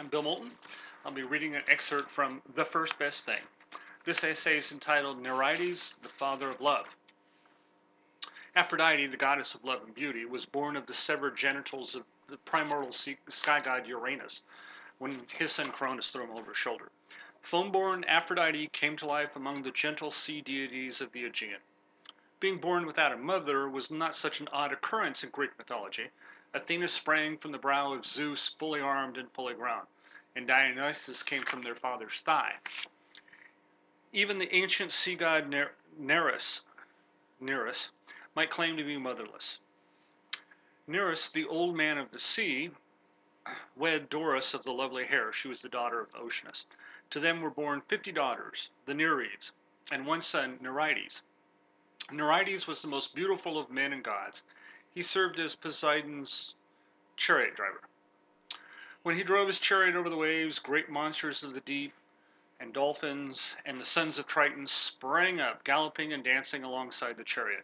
I'm Bill Moulton. I'll be reading an excerpt from The First Best Thing. This essay is entitled Nerites, the Father of Love. Aphrodite, the goddess of love and beauty, was born of the severed genitals of the primordial sky god Uranus when his son Cronus threw him over his shoulder. Foam-born Aphrodite came to life among the gentle sea deities of the Aegean. Being born without a mother was not such an odd occurrence in Greek mythology. Athena sprang from the brow of Zeus, fully armed and fully grown, and Dionysus came from their father's thigh. Even the ancient sea god Nereus might claim to be motherless. Nereus, the old man of the sea, wed Doris of the lovely hair. She was the daughter of Oceanus. To them were born 50 daughters, the Nerites, and one son, Nerites. Nerites was the most beautiful of men and gods. He served as Poseidon's chariot driver. When he drove his chariot over the waves, great monsters of the deep and dolphins and the sons of Triton sprang up, galloping and dancing alongside the chariot.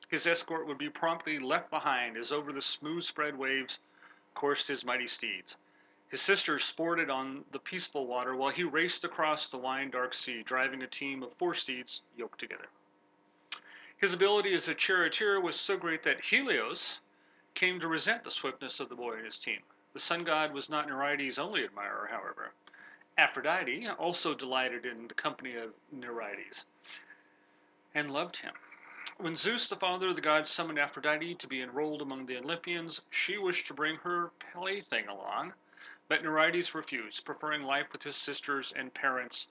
His escort would be promptly left behind as over the smooth spread waves coursed his mighty steeds. His sisters sported on the peaceful water while he raced across the wine dark sea, driving a team of 4 steeds yoked together. His ability as a charioteer was so great that Helios came to resent the swiftness of the boy and his team. The sun god was not Nerites' only admirer, however. Aphrodite also delighted in the company of Nerites and loved him. When Zeus, the father of the gods, summoned Aphrodite to be enrolled among the Olympians, she wished to bring her plaything along, but Nerites refused, preferring life with his sisters and parents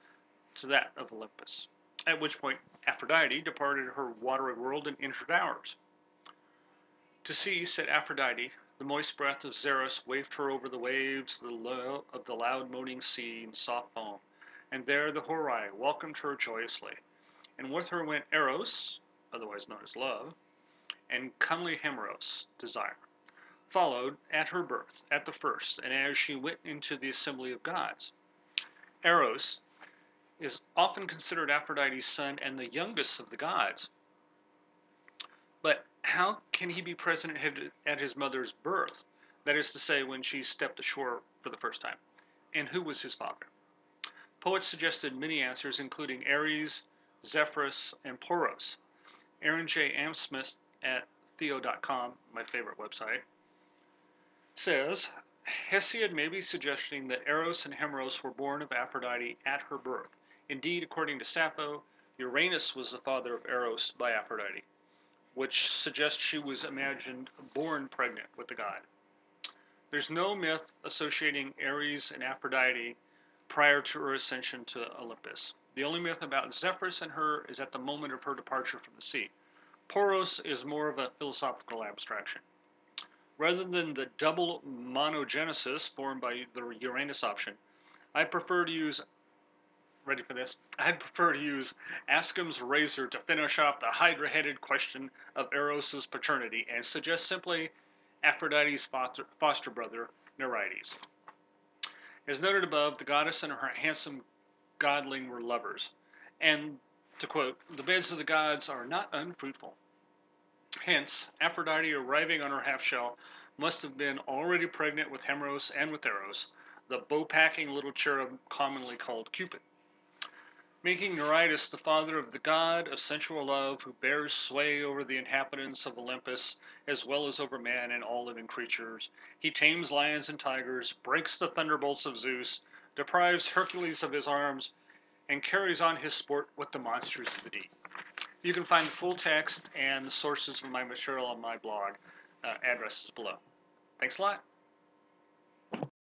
to that of Olympus, at which point Aphrodite departed her watery world and entered ours. To sea, said Aphrodite, the moist breath of Zeus wafted her over the waves of the loud moaning sea in soft foam, and there the Horai welcomed her joyously. And with her went Eros, otherwise known as love, and comely Hemeros, desire, followed at her birth, at the first, and as she went into the assembly of gods. Eros is often considered Aphrodite's son and the youngest of the gods. But how can he be present at his mother's birth? That is to say, when she stepped ashore for the first time. And who was his father? Poets suggested many answers, including Ares, Zephyrus, and Poros. Aaron J. Amsmith at theo.com, my favorite website, says, Hesiod may be suggesting that Eros and Hemeros were born of Aphrodite at her birth. Indeed, according to Sappho, Uranus was the father of Eros by Aphrodite, which suggests she was imagined born pregnant with the god. There's no myth associating Ares and Aphrodite prior to her ascension to Olympus. The only myth about Zephyrus and her is at the moment of her departure from the sea. Poros is more of a philosophical abstraction. Rather than the double monogenesis formed by the Uranus option, I'd prefer to use Ascom's razor to finish off the hydra-headed question of Eros' paternity and suggest simply Aphrodite's foster brother, Nerites. As noted above, the goddess and her handsome godling were lovers, and, to quote, the beds of the gods are not unfruitful. Hence, Aphrodite arriving on her half-shell must have been already pregnant with Hemeros and with Eros, the bow-packing little cherub commonly called Cupid, making Nerites the father of the god of sensual love who bears sway over the inhabitants of Olympus as well as over man and all living creatures. He tames lions and tigers, breaks the thunderbolts of Zeus, deprives Hercules of his arms, and carries on his sport with the monsters of the deep. You can find the full text and the sources of my material on my blog. Addresses below. Thanks a lot.